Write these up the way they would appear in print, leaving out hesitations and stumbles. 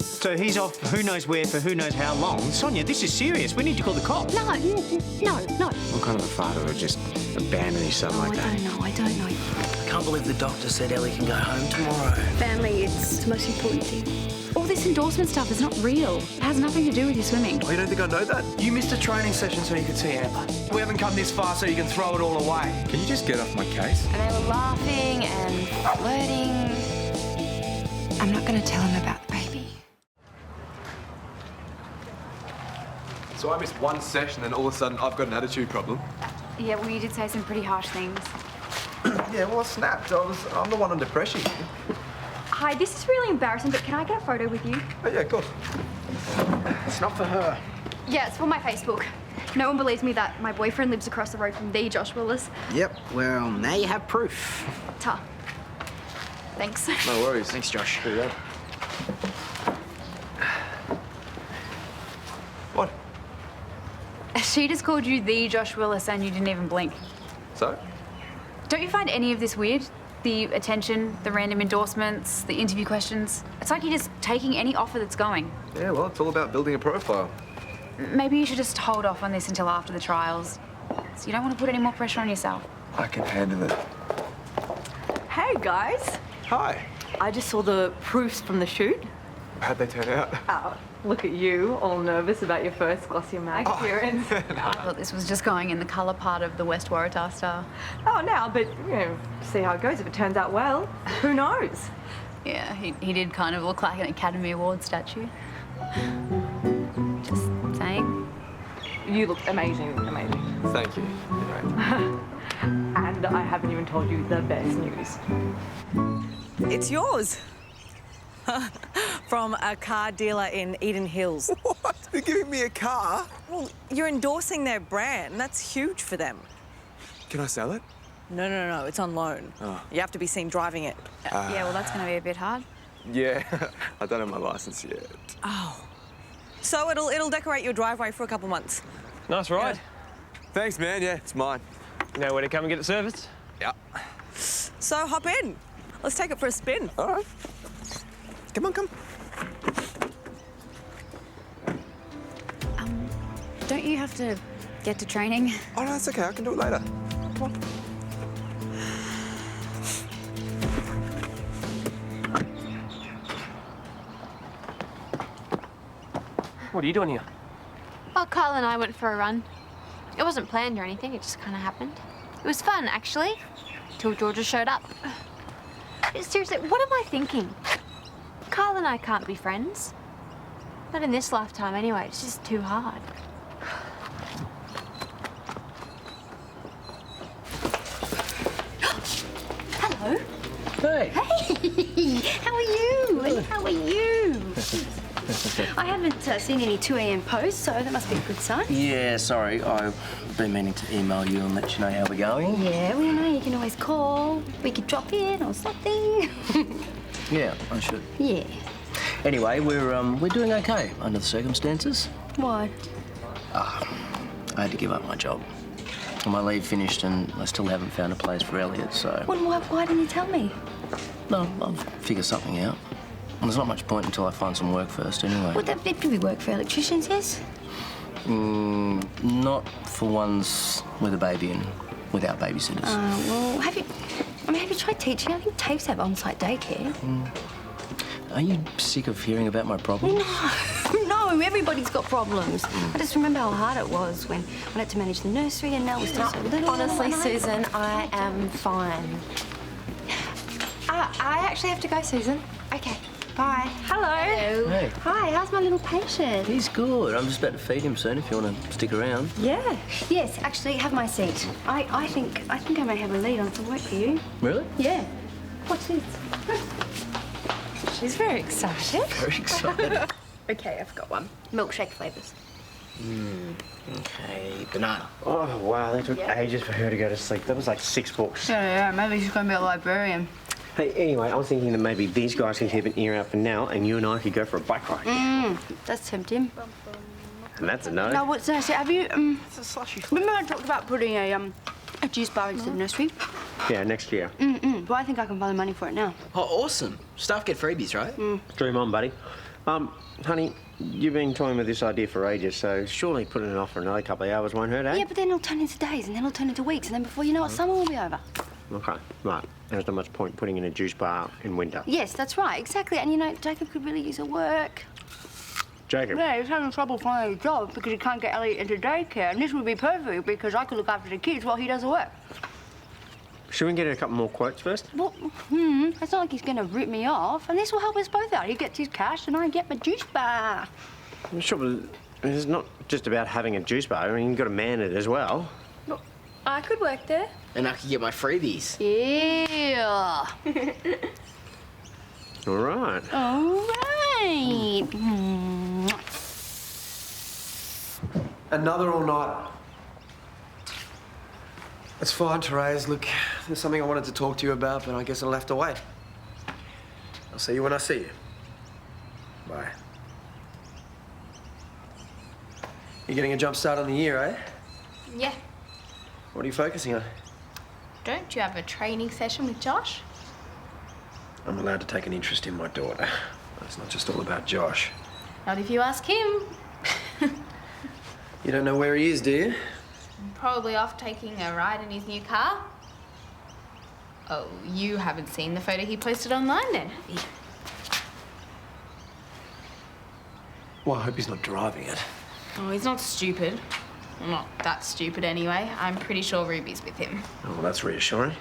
So he's off who knows where for who knows how long. Sonia, this is serious. We need to call the cops. No. What kind of a father would just abandon his son like that? I don't know. I can't believe the doctor said Ellie can go home tomorrow. Family, it's the most important thing. All this endorsement stuff is not real. It has nothing to do with your swimming. Oh, you don't think I know that? You missed a training session so you could see Amber. We haven't come this far so you can throw it all away. Can you just get off my case? And they were laughing and flirting. I'm not going to tell him about the baby. So I missed one session and all of a sudden I've got an attitude problem. Yeah, well, you did say some pretty harsh things. Yeah, well, I snapped. I'm the one under pressure here. Hi, this is really embarrassing, but can I get a photo with you? Oh, yeah, of course. It's not for her. Yeah, it's for my Facebook. No one believes me that my boyfriend lives across the road from the Josh Willis. Yep, well, now you have proof. Ta. Thanks. No worries. Thanks, Josh. Do that. What? She just called you the Josh Willis and you didn't even blink. So? Don't you find any of this weird? The attention, the random endorsements, the interview questions. It's like you're just taking any offer that's going. Yeah, well, it's all about building a profile. Maybe you should just hold off on this until after the trials. So you don't want to put any more pressure on yourself. I can handle it. Hey guys, Hi. I just saw the proofs from the shoot. How'd they turn out? Oh, look at you, all nervous about your first Glossier Mag appearance. I thought this was just going in the colour part of the West Waratah Star. Oh, now, but, you know, see how it goes. If it turns out well, who knows? Yeah, he did kind of look like an Academy Award statue. Just saying. You look amazing, amazing. Thank you. Anyway. And I haven't even told you the best news. It's yours. From a car dealer in Eden Hills. What? They're giving me a car? Well, you're endorsing their brand. That's huge for them. Can I sell it? No. It's on loan. Oh. You have to be seen driving it. Yeah, well, that's going to be a bit hard. Yeah, I don't have my license yet. Oh. So it'll decorate your driveway for a couple months. Nice ride. Thanks, man. Yeah, it's mine. You know where to come and get it serviced? Yeah. So hop in. Let's take it for a spin. All right. Come on, come. Don't you have to get to training? Oh, no, that's okay. I can do it later. Come on. What are you doing here? Well, Kyle and I went for a run. It wasn't planned or anything, it just kind of happened. It was fun, actually, till Georgia showed up. Seriously, what am I thinking? Kyle and I can't be friends. Not in this lifetime, anyway. It's just too hard. Hello. Hey. Hey, how are you? How are you? I haven't seen any 2 a.m. posts, so that must be a good sign. Yeah, sorry. I've been meaning to email you and let you know how we're going. Yeah, well, you know, you can always call. We could drop in or something. Yeah, I should. Yeah. Anyway, we're doing okay under the circumstances. Why? I had to give up my job. My leave finished and I still haven't found a place for Elliot, so... Well, why didn't you tell me? No, I'll figure something out. And there's not much point until I find some work first, anyway. Would that be work for electricians, yes? Not for ones with a baby and without babysitters. Well, have you tried teaching? I think TAFEs have on-site daycare. Are you sick of hearing about my problems? No, everybody's got problems. I just remember how hard it was when I had to manage the nursery and now we're still so little. Honestly, Susan, I am fine. I actually have to go, Susan. Okay, bye. Hello. Hey. Hi, how's my little patient? He's good. I'm just about to feed him soon if you want to stick around. Yeah. Yes, actually, have my seat. I think I may have a lead on some work for you. Really? Yeah. What's this? She's very excited. Very excited. Okay, I've got one. Milkshake flavours. Okay, banana. Oh, wow, that took ages for her to go to sleep. That was like 6 books. Yeah, maybe she's going to be a librarian. Hey, anyway, I was thinking that maybe these guys can keep an ear out for now and you and I could go for a bike ride. That's tempting. And that's a no. No, what's nice? Have you, It's a slushy. remember I talked about putting a juice bar into the nursery? Yeah, next year. Well, I think I can find the money for it now. Oh, awesome. Staff get freebies, right? Dream on, buddy. Honey, you've been toying with this idea for ages, so surely putting it off for another couple of hours won't hurt, eh? Yeah, but then it'll turn into days, and then it'll turn into weeks, and then before you know it, summer will be over. Okay, right. There's not much point putting in a juice bar in winter. Yes, that's right, exactly. And you know, Jacob could really use a work. Jacob? Yeah, he's having trouble finding a job because he can't get Elliot into daycare, and this would be perfect because I could look after the kids while he does the work. Should we get a couple more quotes first? Well, it's not like he's going to rip me off, and this will help us both out. He gets his cash, and I get my juice bar. I'm sure, but it's not just about having a juice bar. I mean, you've got to man it as well. Look, I could work there. And I could get my freebies. Yeah. All right. All right. Another all-nighter. It's fine, Therese. Look, there's something I wanted to talk to you about, but I guess I'll have to wait. I'll see you when I see you. Bye. You're getting a jump start on the year, eh? Yeah. What are you focusing on? Don't you have a training session with Josh? I'm allowed to take an interest in my daughter. It's not just all about Josh. Not if you ask him. You don't know where he is, do you? Probably off taking a ride in his new car. Oh, you haven't seen the photo he posted online then, have you? Well, I hope he's not driving it. Oh, he's not stupid. Well, not that stupid anyway. I'm pretty sure Ruby's with him. Oh, well, that's reassuring.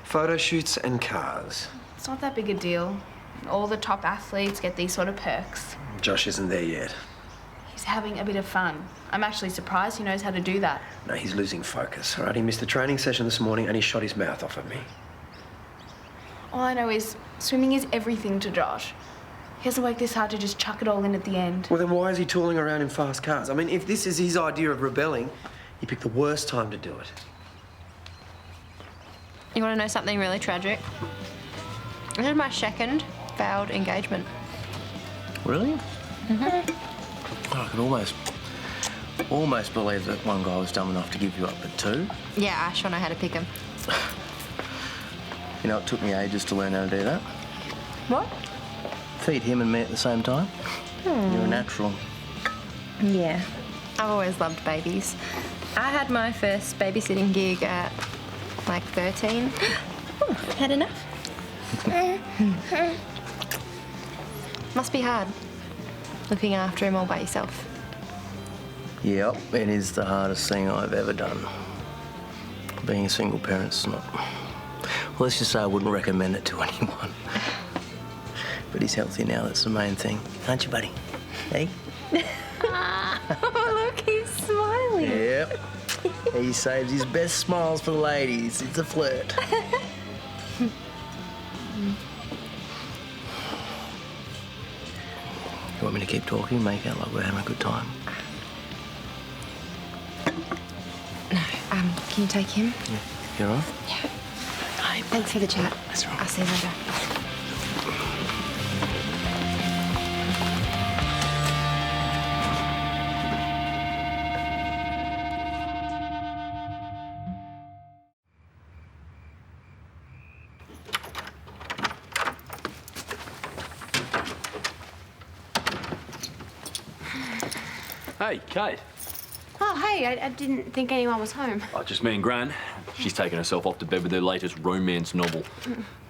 Photo shoots and cars. It's not that big a deal. All the top athletes get these sort of perks. Josh isn't there yet. He's having a bit of fun. I'm actually surprised he knows how to do that. No, he's losing focus, all right? He missed the training session this morning and he shot his mouth off at me. All I know is swimming is everything to Josh. He hasn't worked this hard to just chuck it all in at the end. Well, then why is he tooling around in fast cars? I mean, if this is his idea of rebelling, he picked the worst time to do it. You want to know something really tragic? This is my second failed engagement. Really? Oh, I could almost believe that one guy was dumb enough to give you up at 2. Yeah, Ash, I know how to pick him. You know, it took me ages to learn how to do that. What? Feed him and me at the same time. You're a natural. Yeah. I've always loved babies. I had my first babysitting gig at like 13. Oh, had enough? Must be hard, looking after him all by yourself. Yep, it is the hardest thing I've ever done. Being a single parent's not... Well, let's just say I wouldn't recommend it to anyone. But he's healthy now, that's the main thing. Aren't you, buddy? Hey? Oh, look, he's smiling. Yep. He saves his best smiles for the ladies. It's a flirt. You want me to keep talking, make out like we're having a good time? No, can you take him? Yeah. You all right? Yeah. Thanks for the chat. That's right. I'll see you later. Hey, Kate. Oh, hey, I didn't think anyone was home. Oh, just me and Gran. She's taken herself off to bed with her latest romance novel.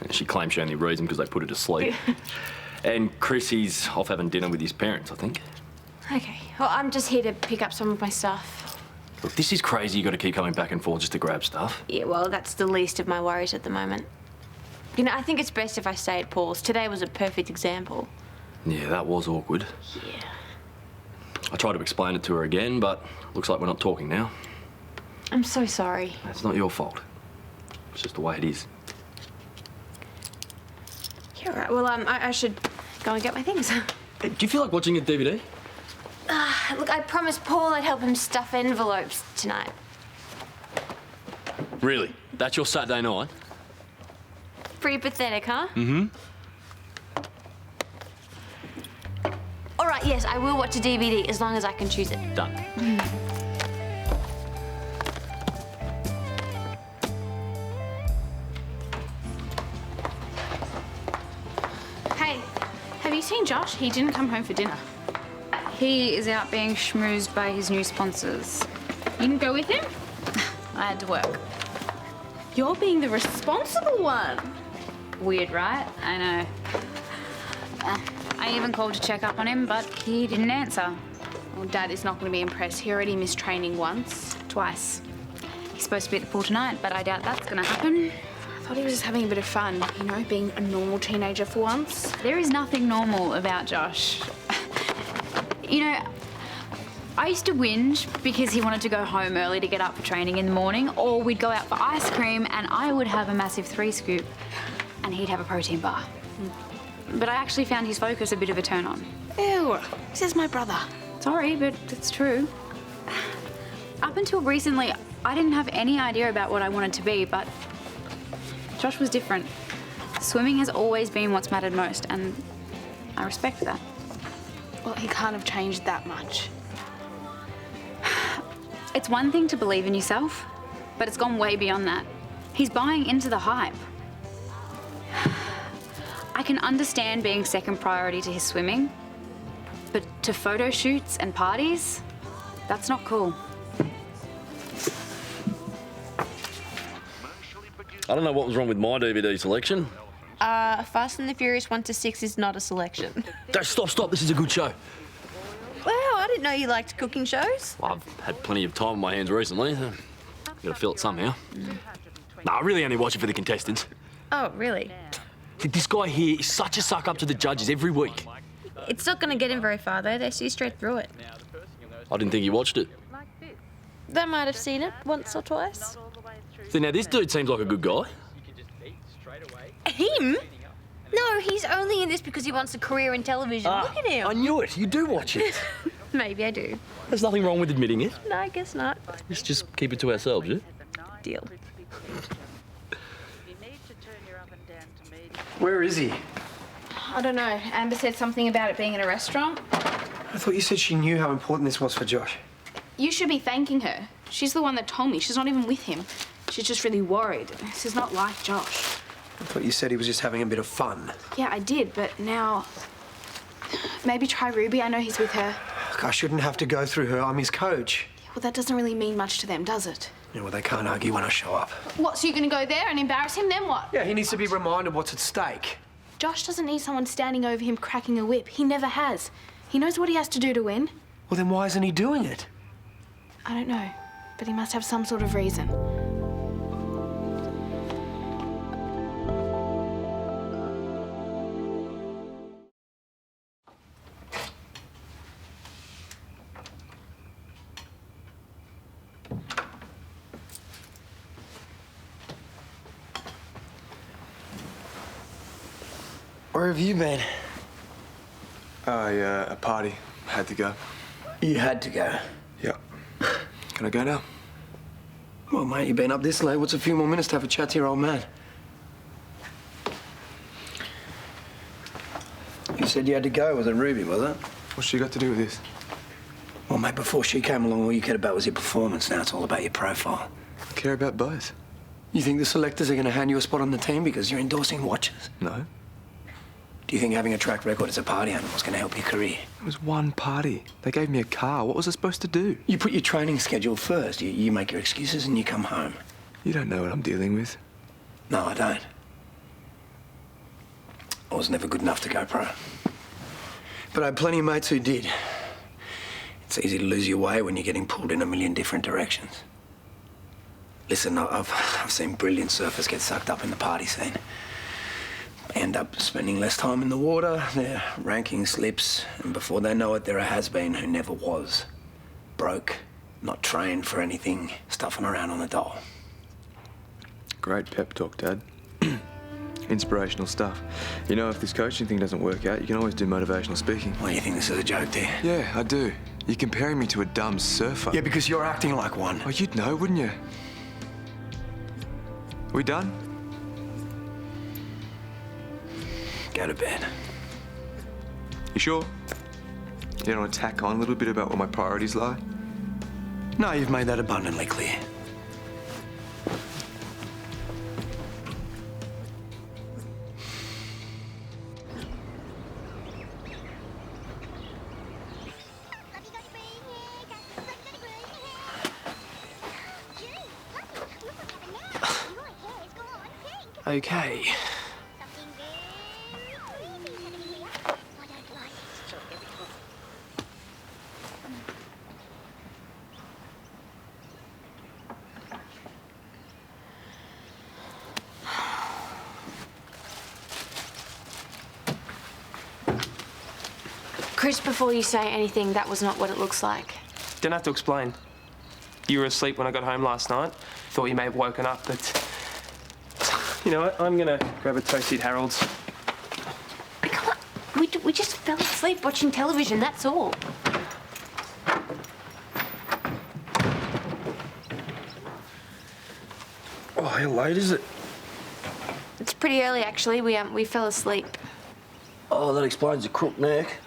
And she claims she only reads them because they put her to sleep. And Chris, he's off having dinner with his parents, I think. Okay, well, I'm just here to pick up some of my stuff. Look, this is crazy. You got to keep coming back and forth just to grab stuff. Yeah, well, that's the least of my worries at the moment. You know, I think it's best if I stay at Paul's. Today was a perfect example. Yeah, that was awkward. Yeah. I tried to explain it to her again, but looks like we're not talking now. I'm so sorry. It's not your fault. It's just the way it is. Yeah, right. Well, I should go and get my things. Hey, do you feel like watching a DVD? Look, I promised Paul I'd help him stuff envelopes tonight. Really? That's your Saturday night? Pretty pathetic, huh? Mm-hmm. All right, yes, I will watch a DVD as long as I can choose it. Done. Hey, have you seen seen Josh. He didn't come home for dinner. He is out being schmoozed by his new sponsors. You didn't go with him? I had to work. You're being the responsible one. Weird, right? I know. I even called to check up on him, but he didn't answer. Well, Dad is not going to be impressed. He already missed training once. Twice. He's supposed to be at the pool tonight, but I doubt that's going to happen. I thought he was just having a bit of fun, you know, being a normal teenager for once. There is nothing normal about Josh. You know, I used to whinge because he wanted to go home early to get up for training in the morning, or we'd go out for ice cream and I would have a massive 3-scoop and he'd have a protein bar. But I actually found his focus a bit of a turn on. Ew, this is my brother. Sorry, but it's true. Up until recently, I didn't have any idea about what I wanted to be, but Josh was different. Swimming has always been what's mattered most, and I respect that. Well, he can't have changed that much. It's one thing to believe in yourself, but it's gone way beyond that. He's buying into the hype. I can understand being second priority to his swimming, but to photo shoots and parties, that's not cool. I don't know what was wrong with my DVD selection. Fast and the Furious 1 to 6 is not a selection. Stop. This is a good show. Wow, I didn't know you liked cooking shows. Well, I've had plenty of time on my hands recently. Gotta fill it somehow. Nah, I really only watch it for the contestants. Oh, really? This guy here is such a suck up to the judges every week. It's not going to get him very far, though. They see straight through it. I didn't think he watched it. They might have seen it once or twice. See, now this dude seems like a good guy. Him? No, he's only in this because he wants a career in television. Look at him. I knew it. You do watch it. Maybe I do. There's nothing wrong with admitting it. No, I guess not. Let's just keep it to ourselves, yeah? Deal. Where is he? I don't know. Amber said something about it being in a restaurant. I thought you said she knew how important this was for Josh. You should be thanking her. She's the one that told me. She's not even with him. She's just really worried. This is not like Josh. I thought you said he was just having a bit of fun. Yeah, I did, but now... Maybe try Ruby. I know he's with her. Look, I shouldn't have to go through her. I'm his coach. Well, that doesn't really mean much to them, does it? Yeah, well, they can't argue when I show up. What, so you're going to go there and embarrass him, then what? Yeah, he needs to be reminded what's at stake. Josh doesn't need someone standing over him cracking a whip. He never has. He knows what he has to do to win. Well, then why isn't he doing it? I don't know, but he must have some sort of reason. Where have you been? Oh, yeah, a party. Had to go. You had to go? Yeah. Can I go now? Well, mate, you've been up this late. What's a few more minutes to have a chat to your old man? You said you had to go. Was it Ruby, was it? What's she got to do with this? Well, mate, before she came along, all you cared about was your performance. Now it's all about your profile. I care about both. You think the selectors are going to hand you a spot on the team because you're endorsing watches? No. Do you think having a track record as a party animal is going to help your career? It was one party. They gave me a car. What was I supposed to do? You put your training schedule first. You make your excuses and you come home. You don't know what I'm dealing with. No, I don't. I was never good enough to go pro. But I had plenty of mates who did. It's easy to lose your way when you're getting pulled in a million different directions. Listen, I've seen brilliant surfers get sucked up in the party scene. End up spending less time in the water, their ranking slips, and before they know it, they're a has-been who never was. Broke, not trained for anything, stuffing around on the dole. Great pep talk, Dad. Inspirational stuff. You know, if this coaching thing doesn't work out, you can always do motivational speaking. Well, you think this is a joke, do you? Yeah, I do. You're comparing me to a dumb surfer. Yeah, because you're acting like one. Oh, you'd know, wouldn't you? We done? Go to bed. You sure? You don't want to tack on a little bit about where my priorities lie? No, you've made that abundantly clear. Okay. Chris, before you say anything, that was not what it looks like. Don't have to explain. You were asleep when I got home last night. Thought you may have woken up, but... You know what? I'm gonna grab a toasty at Harold's. We just fell asleep watching television, that's all. Oh, how late is it? It's pretty early, actually. We fell asleep. Oh, that explains the crook neck.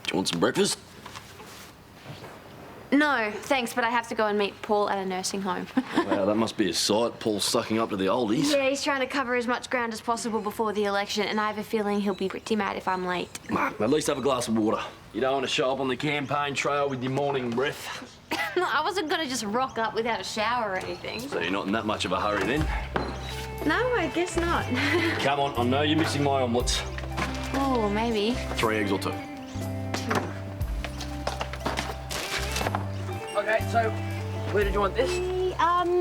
Do you want some breakfast? No, thanks, but I have to go and meet Paul at a nursing home. Wow, that must be a sight. Paul's sucking up to the oldies. Yeah, he's trying to cover as much ground as possible before the election, and I have a feeling he'll be pretty mad if I'm late. At least have a glass of water. You don't want to show up on the campaign trail with your morning breath. I wasn't gonna just rock up without a shower or anything. So you're not in that much of a hurry then? No, I guess not. Come on, I know you're missing my omelettes. Oh, maybe. 3 eggs or 2. Okay, so where did you want this?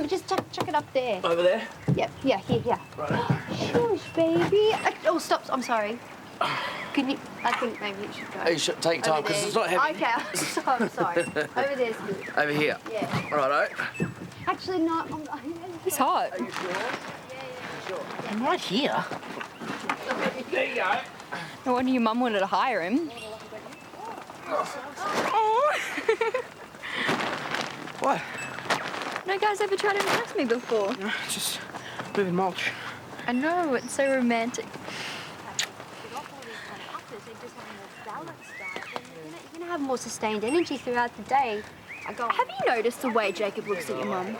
Just chuck it up there. Over there? Yep, yeah, here, yeah. Right. Shush, baby. Oh, stop, I'm sorry. Can you, I think maybe you should go. Hey, take time, because it's not heavy. Okay, I'm sorry. Over there's good. Over here? Yeah. Righto. Actually, no, It's hot. Are you sure? I'm right here. There you go. No wonder your mum wanted to hire him. What? No guy's ever tried to impress me before. Just moving mulch. I know, it's so romantic. You're gonna have more sustained energy throughout the day. Have you noticed the way Jacob looks at your mum?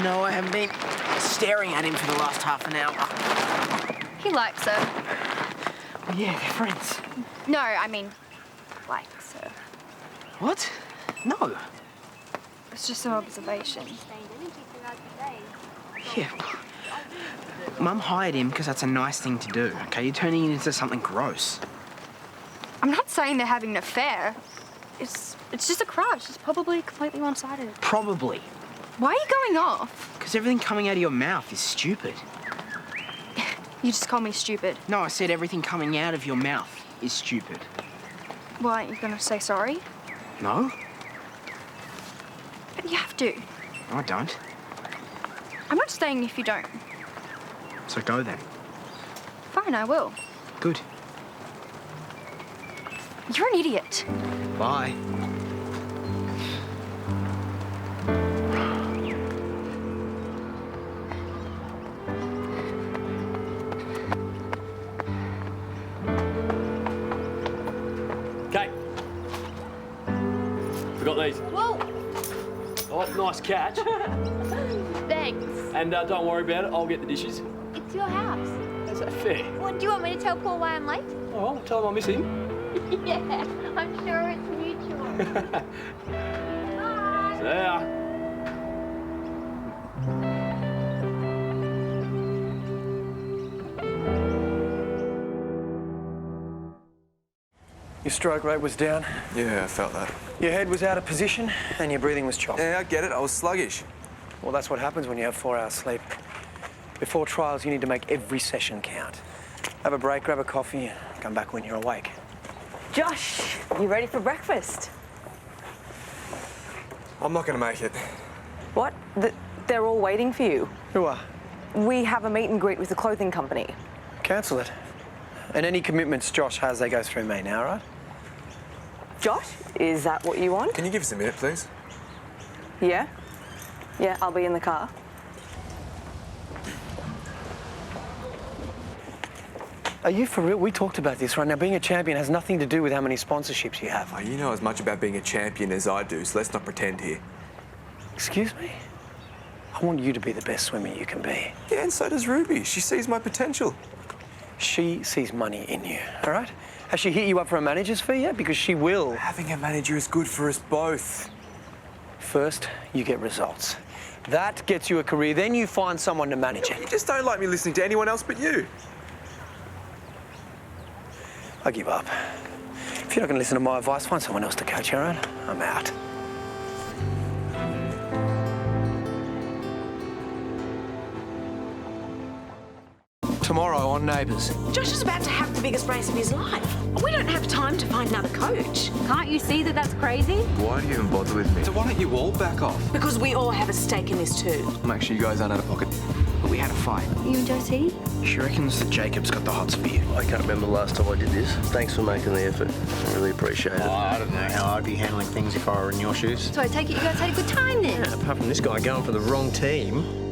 No, I haven't been staring at him for the last half an hour. He likes her. Well, yeah, they're friends. No, I mean, likes her. What? No. It's just an observation. Yeah. Mum hired him because that's a nice thing to do, okay? You're turning it into something gross. I'm not saying they're having an affair. It's just a crush. It's probably completely one-sided. Probably. Why are you going off? Because everything coming out of your mouth is stupid. You just called me stupid. No, I said everything coming out of your mouth is stupid. Well, aren't you gonna say sorry? No? But you have to. No, I don't. I'm not staying if you don't. So go then. Fine, I will. Good. You're an idiot. Bye. Okay. We got these. Whoa! Oh, nice catch. Thanks. And don't worry about it, I'll get the dishes. It's your house. Is that fair? Well, do you want me to tell Paul why I'm late? Oh, tell him I miss him. Yeah, I'm sure it's mutual. Bye. See ya. Your stroke rate was down, Yeah, I felt that. your head was out of position, and your breathing was choppy. Yeah, I get it. I was sluggish. Well, that's what happens when you have 4 hours sleep. Before trials, you need to make every session count. Have a break, grab a coffee, come back when you're awake. Josh, you ready for breakfast? I'm not going to make it. What? They're all waiting for you. Who are? We have a meet and greet with the clothing company. Cancel it. And any commitments Josh has, they go through me now, right? Josh, is that what you want? Can you give us a minute, please? Yeah? Yeah, I'll be in the car. Are you for real? We talked about this right now. Being a champion has nothing to do with how many sponsorships you have. Oh, you know as much about being a champion as I do, so let's not pretend here. Excuse me? I want you to be the best swimmer you can be. Yeah, and so does Ruby. She sees my potential. She sees money in you, all right? Has she hit you up for a manager's fee yet? Because she will. Having a manager is good for us both. First, you get results. That gets you a career. Then you find someone to manage it. You just don't like me listening to anyone else but you. I give up. If you're not going to listen to my advice, find someone else to coach your own. I'm out. Tomorrow on Neighbours. Josh is about to have the biggest race of his life. We don't have time to find another coach. Can't you see that that's crazy? Why do you even bother with me? So why don't you all back off? Because we all have a stake in this too. Make sure you guys aren't out of pocket. But we had a fight. You and Josie? She reckons that Jacob's got the hots for you. I can't remember the last time I did this. Thanks for making the effort. I really appreciate it. Oh, I don't know how I'd be handling things if I were in your shoes. So I take it you guys had a good time then? Yeah, apart from this guy going for the wrong team.